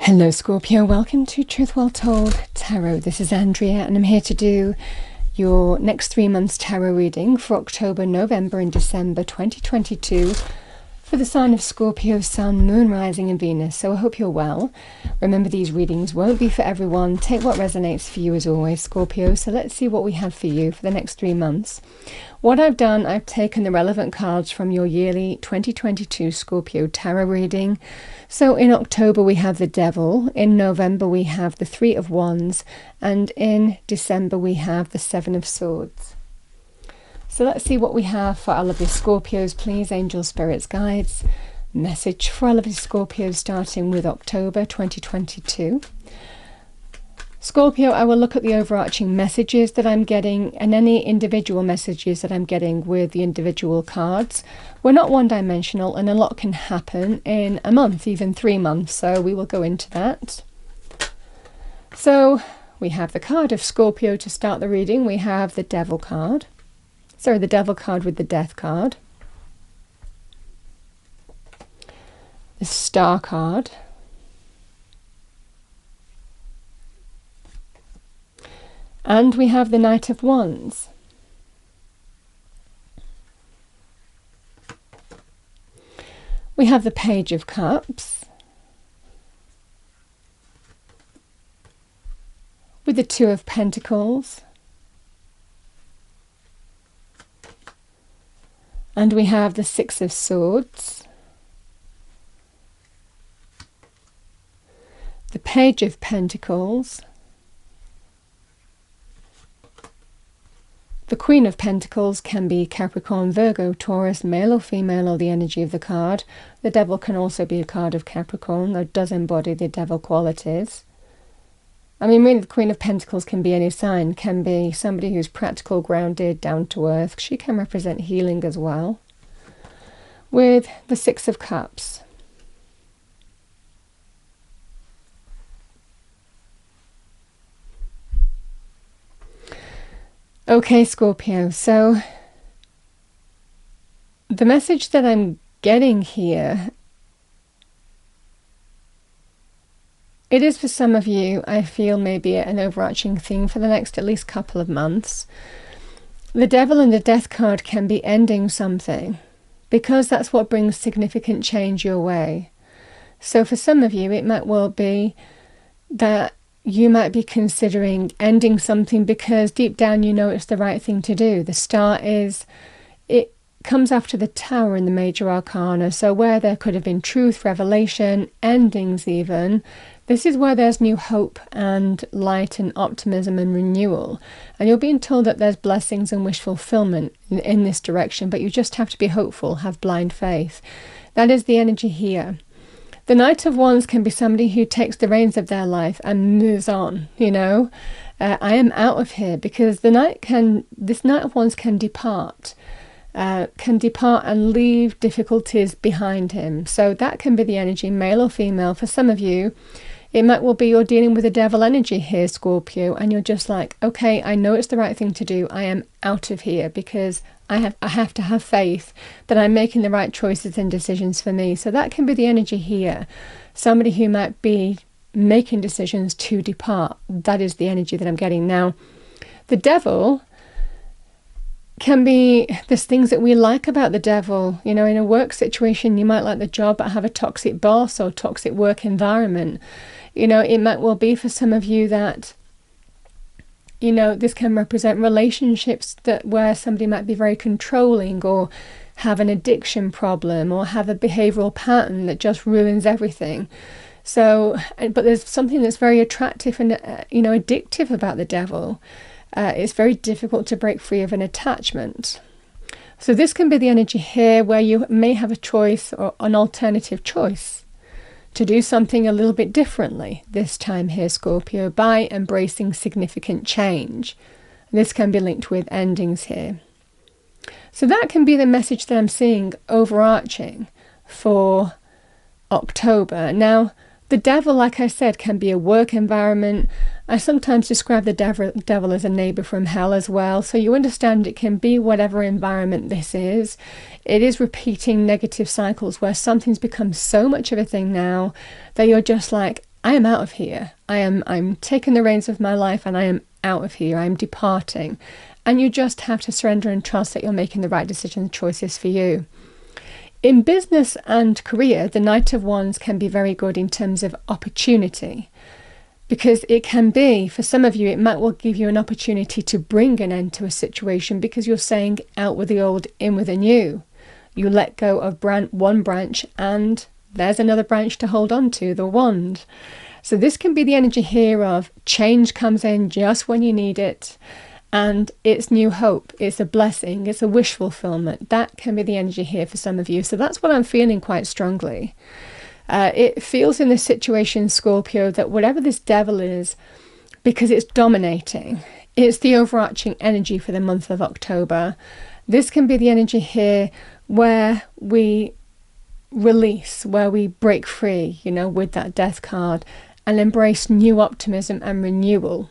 Hello Scorpio, welcome to Truth Well Told Tarot. This is Andrea and I'm here to do your next 3 months tarot reading for October, November and December 2022 for the sign of Scorpio, Sun, Moon, Rising and Venus. So I hope you're well. Remember, these readings won't be for everyone. Take what resonates for you as always, Scorpio. So let's see what we have for you for the next 3 months. What I've done, I've taken the relevant cards from your yearly 2022 Scorpio tarot reading. So in October we have the Devil, in November we have the Three of Wands, and in December we have the Seven of Swords. So let's see what we have for our lovely Scorpios, please. Angels, spirits, guides, message for our lovely Scorpios starting with October 2022. Scorpio, I will look at the overarching messages that I'm getting and any individual messages that I'm getting with the individual cards. We're not one-dimensional and a lot can happen in a month, even 3 months, so we will go into that. So we have the card of Scorpio to start the reading. We have the Devil card. Sorry, the Devil card with the Death card. The Star card. And we have the Knight of Wands. We have the Page of Cups. With the Two of Pentacles. And we have the Six of Swords. The Page of Pentacles. The Queen of Pentacles can be Capricorn, Virgo, Taurus, male or female, or the energy of the card. The Devil can also be a card of Capricorn, that does embody the Devil qualities. I mean, really, the Queen of Pentacles can be any sign, can be somebody who's practical, grounded, down to earth. She can represent healing as well. With the Six of Cups. Okay, Scorpio, so the message that I'm getting here, it is for some of you, I feel, maybe an overarching theme for the next at least couple of months. The Devil and the Death card can be ending something, because that's what brings significant change your way. So for some of you, it might well be that you might be considering ending something because deep down you know it's the right thing to do. The Star is, it comes after the Tower in the major arcana, so where there could have been truth, revelation, endings even, this is where there's new hope and light and optimism and renewal. And you're being told that there's blessings and wish fulfillment in this direction, but you just have to be hopeful, have blind faith. That is the energy here. The Knight of Wands can be somebody who takes the reins of their life and moves on, you know. I am out of here, because this Knight of Wands can depart and leave difficulties behind him. So that can be the energy, male or female. For some of you, it might well be you're dealing with a Devil energy here, Scorpio, and you're just like, okay, I know it's the right thing to do. I am out of here because I have to have faith that I'm making the right choices and decisions for me. So that can be the energy here. Somebody who might be making decisions to depart. That is the energy that I'm getting. Now, the Devil can be, there's things that we like about the Devil. You know, in a work situation, you might like the job but have a toxic boss or toxic work environment. You know, it might well be for some of you that, you know, this can represent relationships where somebody might be very controlling or have an addiction problem or have a behavioral pattern that just ruins everything. So, but there's something that's very attractive and, you know, addictive about the Devil. It's very difficult to break free of an attachment. So this can be the energy here where you may have a choice or an alternative choice to do something a little bit differently this time here, Scorpio, by embracing significant change. This can be linked with endings here. So that can be the message that I'm seeing overarching for October. Now, the Devil, like I said, can be a work environment. I sometimes describe the devil as a neighbor from hell as well. So you understand it can be whatever environment this is. It is repeating negative cycles where something's become so much of a thing now that you're just like, I am out of here. I'm taking the reins of my life and I am out of here. I'm departing. And you just have to surrender and trust that you're making the right decision choices for you. In business and career, the Knight of Wands can be very good in terms of opportunity, because it can be, for some of you, it might well give you an opportunity to bring an end to a situation, because you're saying out with the old, in with the new. You let go of one branch and there's another branch to hold on to, the wand. So this can be the energy here of change comes in just when you need it. And it's new hope, it's a blessing, it's a wish fulfillment. That can be the energy here for some of you. So that's what I'm feeling quite strongly. It feels in this situation, Scorpio, that whatever this devil is, because it's dominating, it's the overarching energy for the month of October. This can be the energy here where we release, where we break free, you know, with that death card, and embrace new optimism and renewal.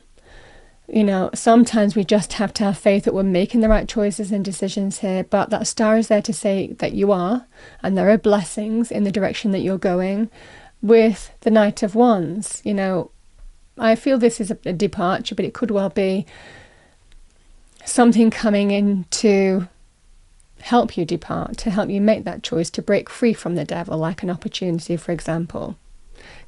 You know, sometimes we just have to have faith that we're making the right choices and decisions here, but that star is there to say that you are, and there are blessings in the direction that you're going. With the Knight of Wands, you know, I feel this is a departure, but it could well be something coming in to help you depart, to help you make that choice, to break free from the devil, like an opportunity, for example.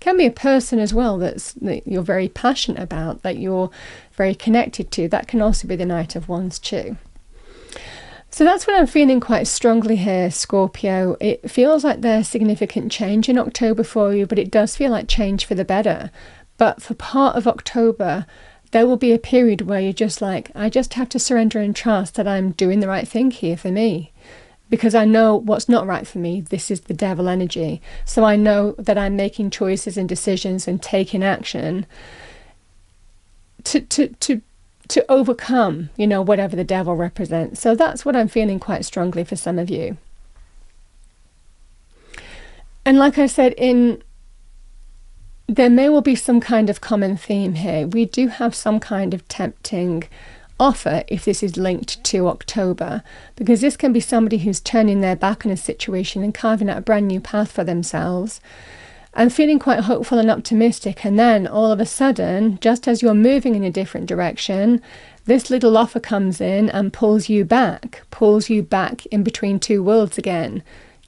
Can be a person as well that you're very passionate about, that you're very connected to. That can also be the Knight of Wands too. So that's what I'm feeling quite strongly here, Scorpio. It feels like there's significant change in October for you, but it does feel like change for the better. But for part of October, there will be a period where you're just like, I just have to surrender and trust that I'm doing the right thing here for me. Because I know what's not right for me. This is the devil energy. So I know that I'm making choices and decisions and taking action to overcome, you know, whatever the devil represents. So that's what I'm feeling quite strongly for some of you. And like I said, there may well be some kind of common theme here. We do have some kind of tempting offer if this is linked to October, because this can be somebody who's turning their back on a situation and carving out a brand new path for themselves and feeling quite hopeful and optimistic, and then all of a sudden, just as you're moving in a different direction, this little offer comes in and pulls you back in between two worlds again.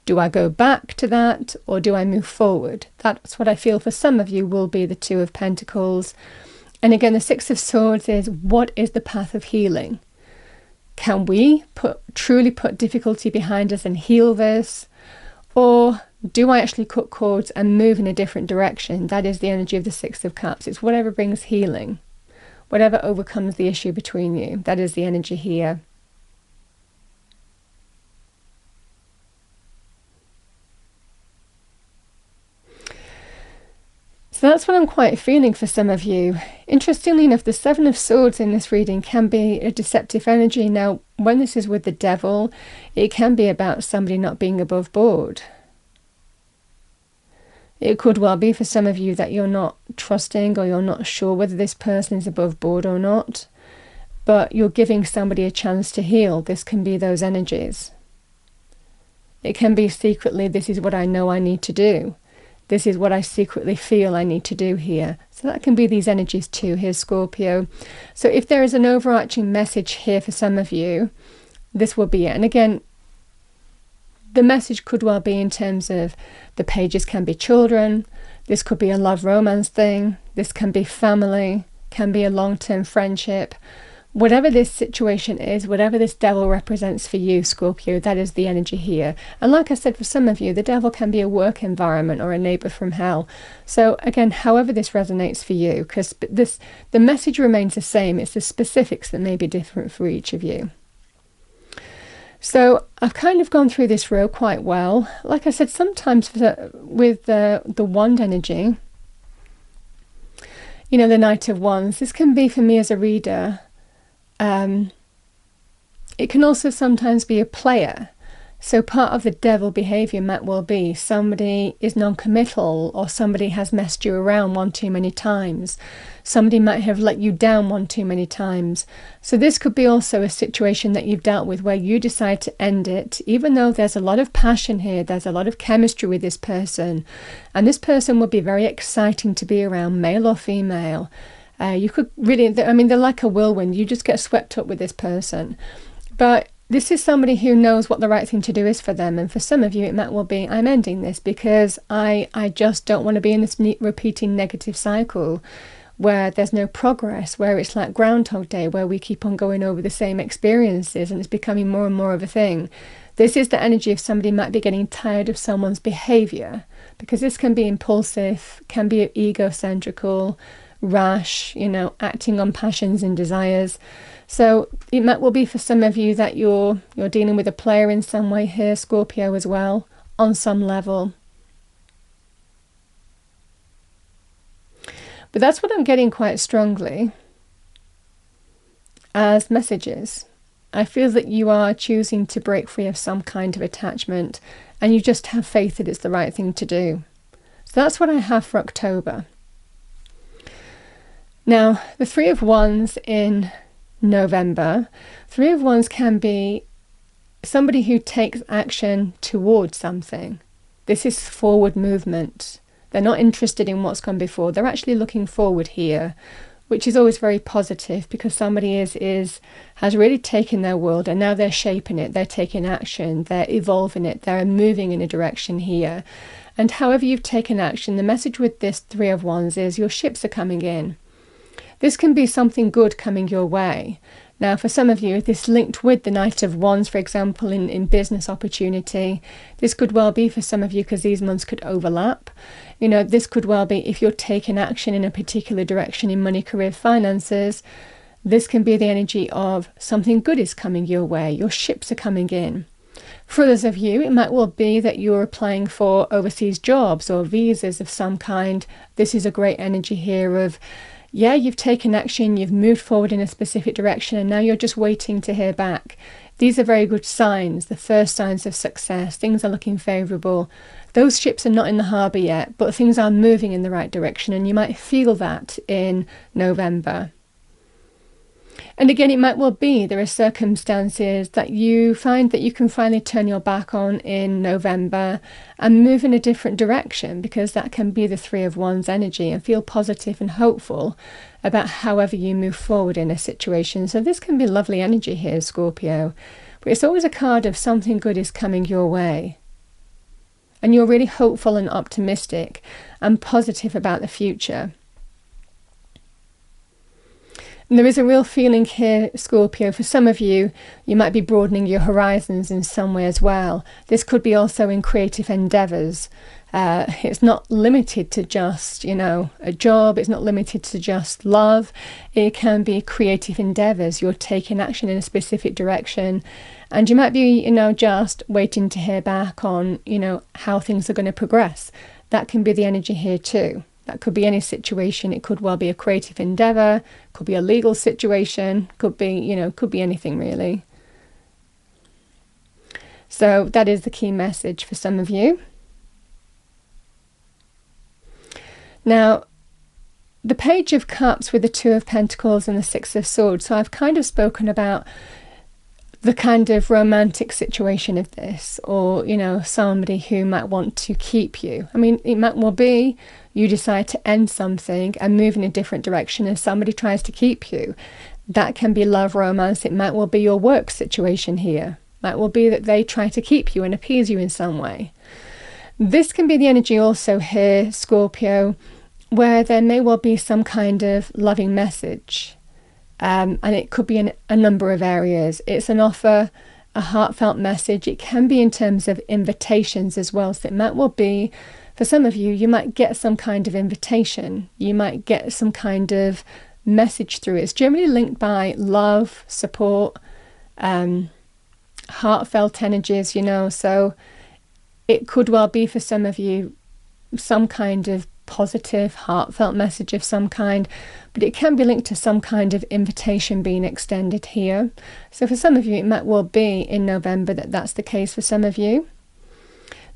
Do I go back to that, or do I move forward? That's what I feel for some of you will be the Two of Pentacles. And again, the Six of Swords is, what is the path of healing? Can we truly put difficulty behind us and heal this? Or do I actually cut cords and move in a different direction? That is the energy of the Six of Cups. It's whatever brings healing, whatever overcomes the issue between you. That is the energy here. So that's what I'm quite feeling for some of you. Interestingly enough, the Seven of Swords in this reading can be a deceptive energy. Now, when this is with the devil, it can be about somebody not being above board. It could well be for some of you that you're not trusting, or you're not sure whether this person is above board or not, but you're giving somebody a chance to heal. This can be those energies. It can be secretly, this is what I know I need to do. This is what I secretly feel I need to do here. So that can be these energies too here, Scorpio. So if there is an overarching message here for some of you, this will be it. And again, the message could well be in terms of the pages can be children. This could be a love romance thing. This can be family, can be a long-term friendship. Whatever this situation is, whatever this devil represents for you, Scorpio, that is the energy here. And like I said, for some of you, the devil can be a work environment or a neighbor from hell. So again, however this resonates for you, because the message remains the same. It's the specifics that may be different for each of you. So I've kind of gone through this row quite well. Like I said, sometimes with the wand energy, you know, the Knight of Wands, this can be for me as a reader. It can also sometimes be a player. So part of the devil behavior might well be somebody is non-committal, or somebody has messed you around one too many times. Somebody might have let you down one too many times. So this could be also a situation that you've dealt with where you decide to end it, even though there's a lot of passion here, there's a lot of chemistry with this person. And this person would be very exciting to be around, male or female. You could really, I mean, they're like a whirlwind. You just get swept up with this person. But this is somebody who knows what the right thing to do is for them. And for some of you, it might well be, I'm ending this because I just don't want to be in this repeating negative cycle where there's no progress, where it's like Groundhog Day, where we keep on going over the same experiences and it's becoming more and more of a thing. This is the energy of somebody might be getting tired of someone's behavior, because this can be impulsive, can be egocentrical, rash, acting on passions and desires. So it might well be for some of you that you're dealing with a player in some way here, Scorpio, as well, on some level. But that's what I'm getting quite strongly as messages. I feel that you are choosing to break free of some kind of attachment, and you just have faith that it's the right thing to do. So that's what I have for October. Now, the Three of Wands in November. Three of Wands can be somebody who takes action towards something. This is forward movement. They're not interested in what's gone before. They're actually looking forward here, which is always very positive, because somebody has really taken their world and now they're shaping it. They're taking action. They're evolving it. They're moving in a direction here. And however you've taken action, the message with this Three of Wands is your ships are coming in. This can be something good coming your way. Now, for some of you, this linked with the Knight of Wands, for example, in business opportunity. This could well be for some of you, because these months could overlap. This could well be if you're taking action in a particular direction in money, career, finances. This can be the energy of something good is coming your way. Your ships are coming in. For others of you, it might well be that you're applying for overseas jobs or visas of some kind. This is a great energy here of, yeah, you've taken action, you've moved forward in a specific direction, and now you're just waiting to hear back. These are very good signs, the first signs of success. Things are looking favourable. Those ships are not in the harbour yet, but things are moving in the right direction, and you might feel that in November. And again, it might well be there are circumstances that you find that you can finally turn your back on in November and move in a different direction, because that can be the Three of Wands energy, and feel positive and hopeful about however you move forward in a situation. So this can be lovely energy here, Scorpio. But it's always a card of something good is coming your way. And you're really hopeful and optimistic and positive about the future. And there is a real feeling here, Scorpio, for some of you, you might be broadening your horizons in some way as well. This could be also in creative endeavours. It's not limited to just, a job. It's not limited to just love. It can be creative endeavours. You're taking action in a specific direction. And you might be, just waiting to hear back on, how things are going to progress. That can be the energy here too. That could be any situation. It could well be a creative endeavour, could be a legal situation, could be anything really. So that is the key message for some of you. Now, the Page of Cups with the Two of Pentacles and the Six of Swords. So I've kind of spoken about the kind of romantic situation of this, or, somebody who might want to keep you. I mean, it might well be you decide to end something and move in a different direction and somebody tries to keep you. That can be love, romance. It might well be your work situation here. It might well be that they try to keep you and appease you in some way. This can be the energy also here, Scorpio, where there may well be some kind of loving message. And it could be in a number of areas. It's an offer, a heartfelt message. It can be in terms of invitations as well. So it might well be, for some of you, you might get some kind of invitation. You might get some kind of message through it. It's generally linked by love, support, heartfelt energies, So it could well be for some of you some kind of positive, heartfelt message of some kind, but it can be linked to some kind of invitation being extended here. So for some of you, it might well be in November that that's the case for some of you.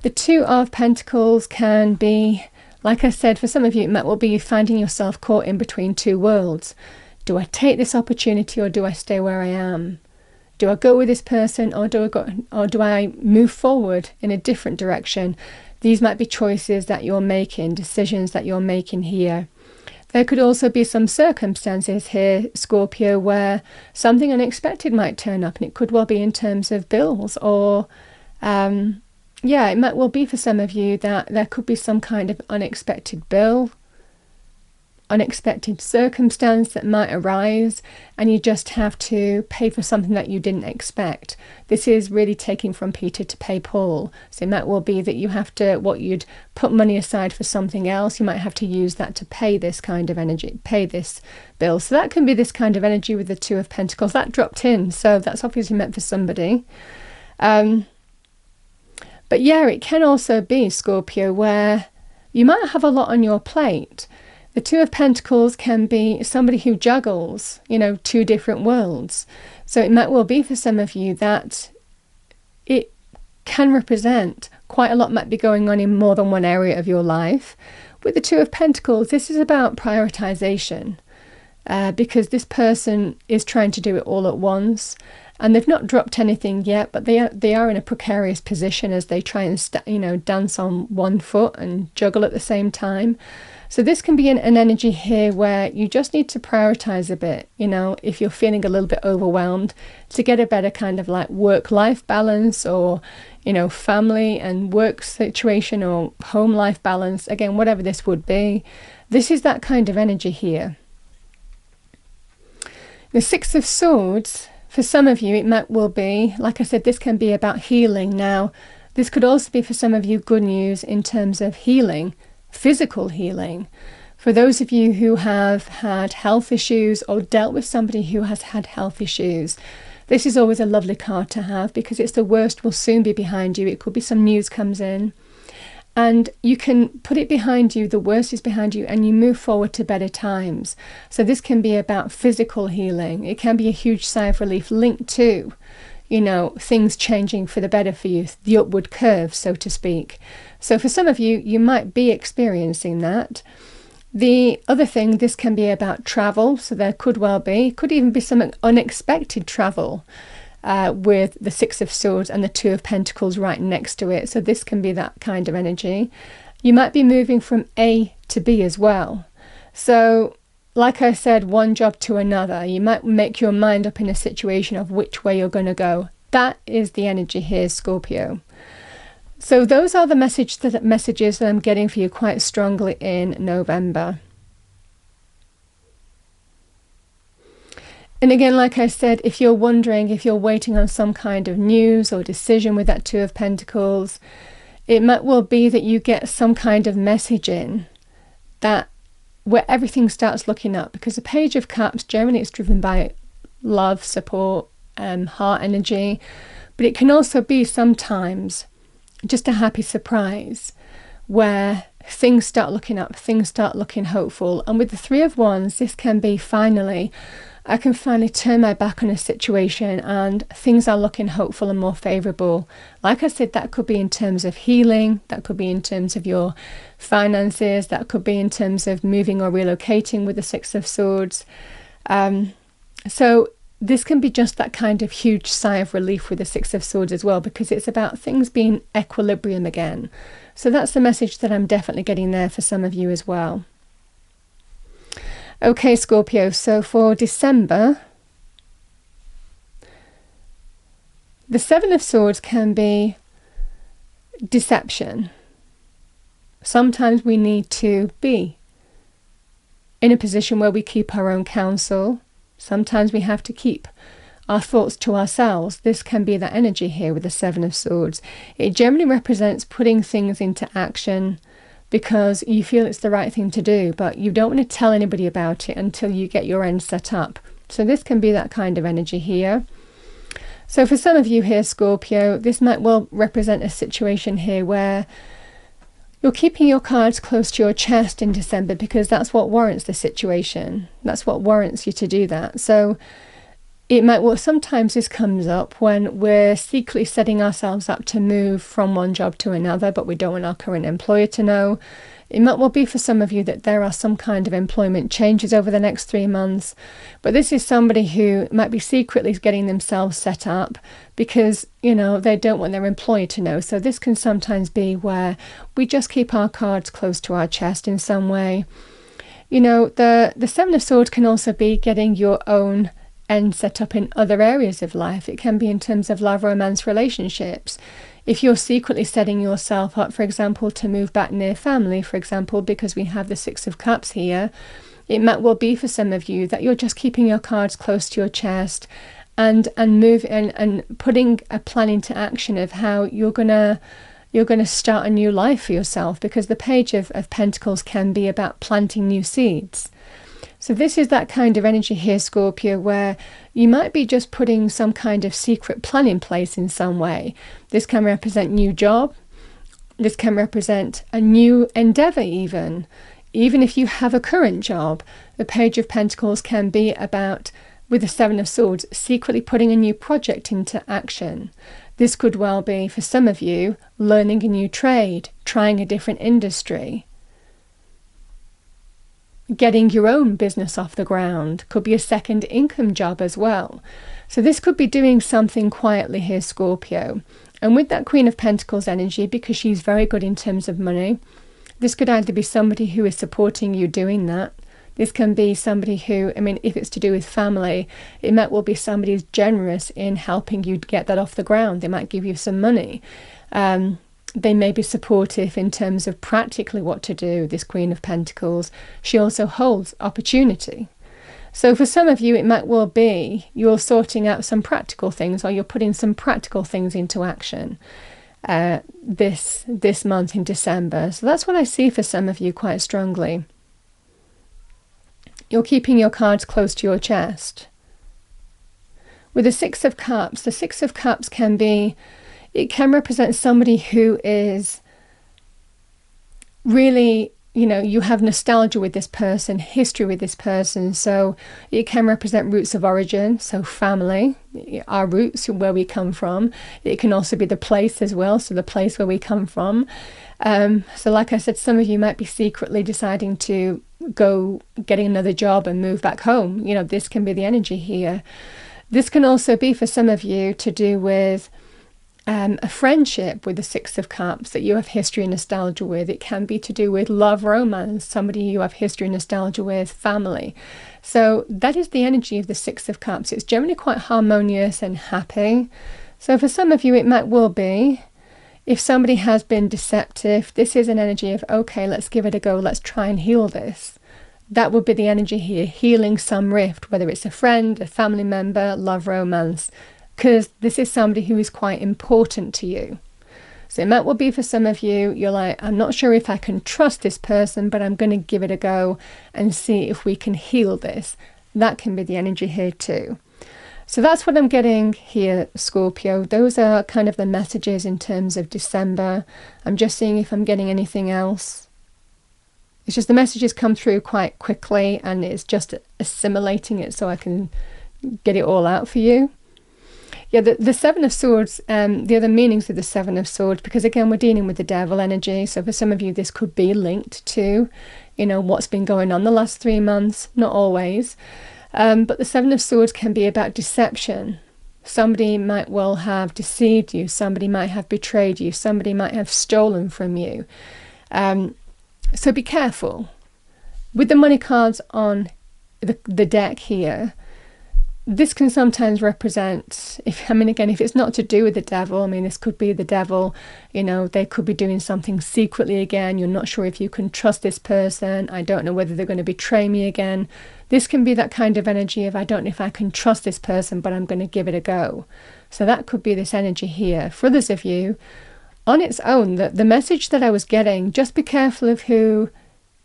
The Two of Pentacles can be, like I said, for some of you, it might well be finding yourself caught in between two worlds. Do I take this opportunity or do I stay where I am? Do I go with this person or do I move forward in a different direction? These might be choices that you're making, decisions that you're making here. There could also be some circumstances here, Scorpio, where something unexpected might turn up, and it could well be in terms of bills or, yeah, it might well be for some of you that there could be some kind of unexpected bill, unexpected circumstance that might arise, and you just have to pay for something that you didn't expect. This is really taking from Peter to pay Paul. So it might well be that you have to, what you'd put money aside for something else, you might have to use that to pay this kind of energy, pay this bill. So that can be this kind of energy with the Two of Pentacles. That dropped in, so that's obviously meant for somebody. But yeah, it can also be, Scorpio, where you might have a lot on your plate. The Two of Pentacles can be somebody who juggles, you know, two different worlds. So it might well be for some of you that it can represent quite a lot might be going on in more than one area of your life. With the Two of Pentacles, this is about prioritization, because this person is trying to do it all at once. And they've not dropped anything yet, but they are in a precarious position as they try and dance on one foot and juggle at the same time. So this can be an energy here where you just need to prioritize a bit, you know, if you're feeling a little bit overwhelmed, to get a better kind of like work-life balance, or, you know, family and work situation, or home life balance. Again, whatever this would be, this is that kind of energy here. The Six of Swords, for some of you, it might well be, like I said, this can be about healing. Now, this could also be for some of you good news in terms of healing, physical healing. For those of you who have had health issues or dealt with somebody who has had health issues, this is always a lovely card to have, because it's the worst will soon be behind you. It could be some news comes in and you can put it behind you, the worst is behind you, and you move forward to better times. So this can be about physical healing. It can be a huge sigh of relief linked to, you know, things changing for the better for you, the upward curve, so to speak. So for some of you, you might be experiencing that. The other thing, this can be about travel. So there could well be, could even be some unexpected travel with the Six of Swords and the Two of Pentacles right next to it. So this can be that kind of energy. You might be moving from A to B as well. So like I said, one job to another. You might make your mind up in a situation of which way you're going to go. That is the energy here, Scorpio. So those are the messages that I'm getting for you quite strongly in November. And again, like I said, if you're wondering, if you're waiting on some kind of news or decision with that Two of Pentacles, it might well be that you get some kind of message in that where everything starts looking up, because the Page of Cups, generally it's driven by love, support, heart energy, but it can also be sometimes just a happy surprise where things start looking up, things start looking hopeful. And with the Three of Wands, this can be finally, I can finally turn my back on a situation and things are looking hopeful and more favourable. Like I said, that could be in terms of healing, that could be in terms of your finances, that could be in terms of moving or relocating with the Six of Swords. So this can be just that kind of huge sigh of relief with the Six of Swords as well, because it's about things being equilibrium again. So that's the message that I'm definitely getting there for some of you as well. Okay, Scorpio, so for December, the Seven of Swords can be deception. Sometimes we need to be in a position where we keep our own counsel. Sometimes we have to keep our thoughts to ourselves. This can be that energy here with the Seven of Swords. It generally represents putting things into action because you feel it's the right thing to do, but you don't want to tell anybody about it until you get your end set up. So this can be that kind of energy here. So for some of you here, Scorpio, this might well represent a situation here where You're keeping your cards close to your chest in December because that's what warrants the situation. That's what warrants you to do that. So it might, well, sometimes this comes up when we're secretly setting ourselves up to move from one job to another, but we don't want our current employer to know. It might well be for some of you that there are some kind of employment changes over the next 3 months, but this is somebody who might be secretly getting themselves set up because, you know, they don't want their employer to know. So this can sometimes be where we just keep our cards close to our chest in some way. You know, the Seven of Swords can also be getting your own end set up in other areas of life. It can be in terms of love, romance, relationships. If you're secretly setting yourself up, for example, to move back near family, for example, because we have the Six of Cups here, it might well be for some of you that you're just keeping your cards close to your chest and putting a plan into action of how you're gonna start a new life for yourself, because the Page of Pentacles can be about planting new seeds. So this is that kind of energy here, Scorpio, where you might be just putting some kind of secret plan in place in some way. This can represent new job. This can represent a new endeavor even. Even if you have a current job, the Page of Pentacles can be about, with the Seven of Swords, secretly putting a new project into action. This could well be, for some of you, learning a new trade, trying a different industry, getting your own business off the ground. Could be a second income job as well. So this could be doing something quietly here, Scorpio. And with that Queen of Pentacles energy, because she's very good in terms of money, this could either be somebody who is supporting you doing that. This can be somebody who, I mean, if it's to do with family, it might well be somebody who's generous in helping you get that off the ground. They might give you some money. They may be supportive in terms of practically what to do, this Queen of Pentacles. She also holds opportunity. So for some of you, it might well be you're sorting out some practical things, or you're putting some practical things into action this month in December. So that's what I see for some of you quite strongly. You're keeping your cards close to your chest. With the Six of Cups, the Six of Cups can be, it can represent somebody who is really, you know, you have nostalgia with this person, history with this person. So it can represent roots of origin, so family, our roots, where we come from. It can also be the place as well, so the place where we come from. So like I said, some of you might be secretly deciding to go getting another job and move back home. You know, this can be the energy here. This can also be for some of you to do with a friendship with the Six of Cups that you have history and nostalgia with. It can be to do with love, romance, somebody you have history and nostalgia with, family. So that is the energy of the Six of Cups. It's generally quite harmonious and happy. So for some of you, it might well be, if somebody has been deceptive, this is an energy of, okay, let's give it a go. Let's try and heal this. That would be the energy here, healing some rift, whether it's a friend, a family member, love, romance, because this is somebody who is quite important to you. So it might well be for some of you, you're like, I'm not sure if I can trust this person, but I'm going to give it a go and see if we can heal this. That can be the energy here too. So that's what I'm getting here, Scorpio. Those are kind of the messages in terms of December. I'm just seeing if I'm getting anything else. It's just the messages come through quite quickly, and it's just assimilating it so I can get it all out for you. Yeah, the Seven of Swords, the other meanings of the Seven of Swords, because again, we're dealing with the devil energy. So for some of you, this could be linked to, you know, what's been going on the last 3 months. Not always. But the Seven of Swords can be about deception. Somebody might well have deceived you. Somebody might have betrayed you. Somebody might have stolen from you. So be careful. With the money cards on the deck here, this can sometimes represent, if it's not to do with the devil, this could be the devil, you know, they could be doing something secretly again. You're not sure if you can trust this person. I don't know whether they're going to betray me again. This can be that kind of energy of, I don't know if I can trust this person, but I'm going to give it a go. So that could be this energy here. For others of you, on its own, the message that I was getting, just be careful of who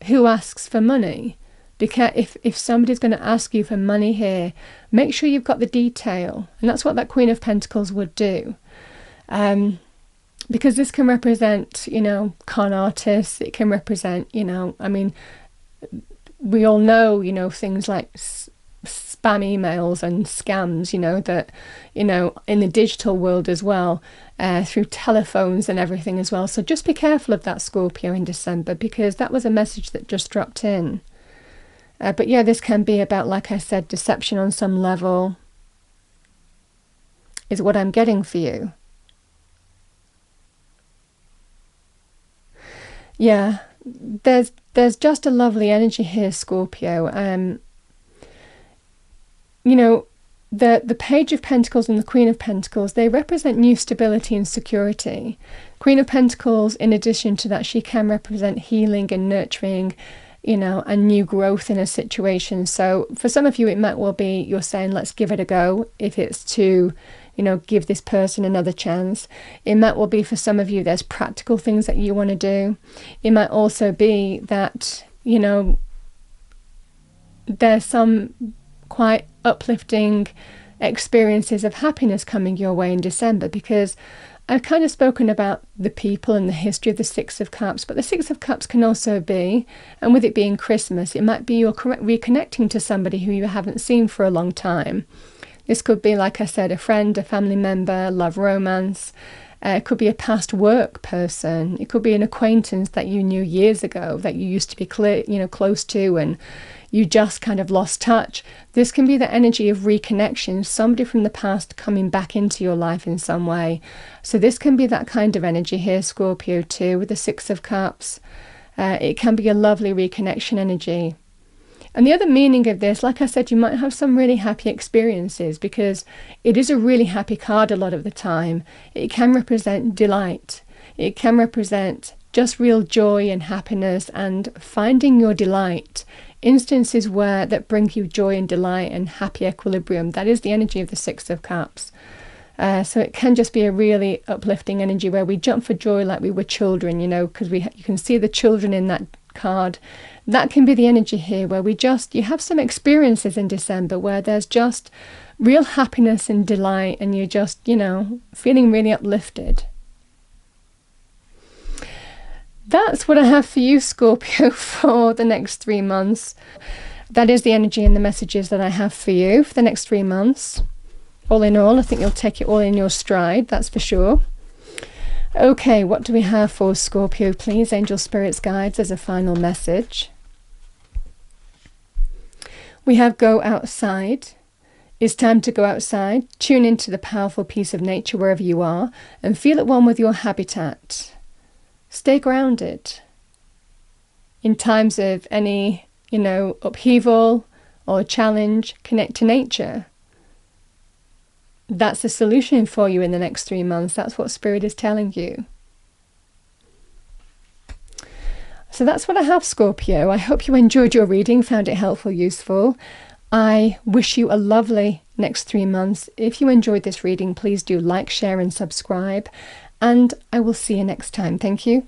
asks for money. Because if somebody's going to ask you for money here, make sure you've got the detail. And that's what that Queen of Pentacles would do. Because this can represent, you know, con artists. It can represent, you know, I mean, we all know, you know, things like spam emails and scams, you know, that, you know, in the digital world as well, through telephones and everything as well. So just be careful of that, Scorpio, in December, because that was a message that just dropped in. But yeah, this can be about, like I said, deception on some level is what I'm getting for you. Yeah, there's just a lovely energy here, Scorpio. You know, the Page of Pentacles and the Queen of Pentacles, they represent new stability and security. Queen of Pentacles, in addition to that, she can represent healing and nurturing, you know, and new growth in a situation. So for some of you, it might well be you're saying, let's give it a go. If it's to, you know, give this person another chance. It might well be for some of you, there's practical things that you want to do. It might also be that, you know, there's some quite uplifting experiences of happiness coming your way in December, because I've kind of spoken about the people and the history of the Six of Cups, but the Six of Cups can also be, and with it being Christmas, it might be you're reconnecting to somebody who you haven't seen for a long time. This could be, like I said, a friend, a family member, love, romance. It could be a past work person. It could be an acquaintance that you knew years ago that you used to be close to, and you just kind of lost touch. This can be the energy of reconnection, somebody from the past coming back into your life in some way. So this can be that kind of energy here, Scorpio, too, with the Six of Cups. It can be a lovely reconnection energy. And the other meaning of this, like I said, you might have some really happy experiences, because it is a really happy card a lot of the time. It can represent delight. It can represent just real joy and happiness and finding your delight. Instances where that bring you joy and delight and happy equilibrium. That is the energy of the Six of Cups. So it can just be a really uplifting energy where we jump for joy like we were children, you know, because you can see the children in that card. That can be the energy here where you have some experiences in December where there's just real happiness and delight, and you're just, you know, feeling really uplifted. That's what I have for you, Scorpio, for the next 3 months. That is the energy and the messages that I have for you for the next 3 months. All in all, I think you'll take it all in your stride, that's for sure. Okay, what do we have for Scorpio, please? Angel, spirits, guides, as a final message. We have go outside. It's time to go outside. Tune into the powerful piece of nature wherever you are and feel at one with your habitat. Stay grounded. In times of any, you know, upheaval or challenge, connect to nature. That's the solution for you in the next 3 months. That's what Spirit is telling you. So that's what I have, Scorpio. I hope you enjoyed your reading, found it helpful, useful. I wish you a lovely next 3 months. If you enjoyed this reading, please do like, share and subscribe. And I will see you next time. Thank you.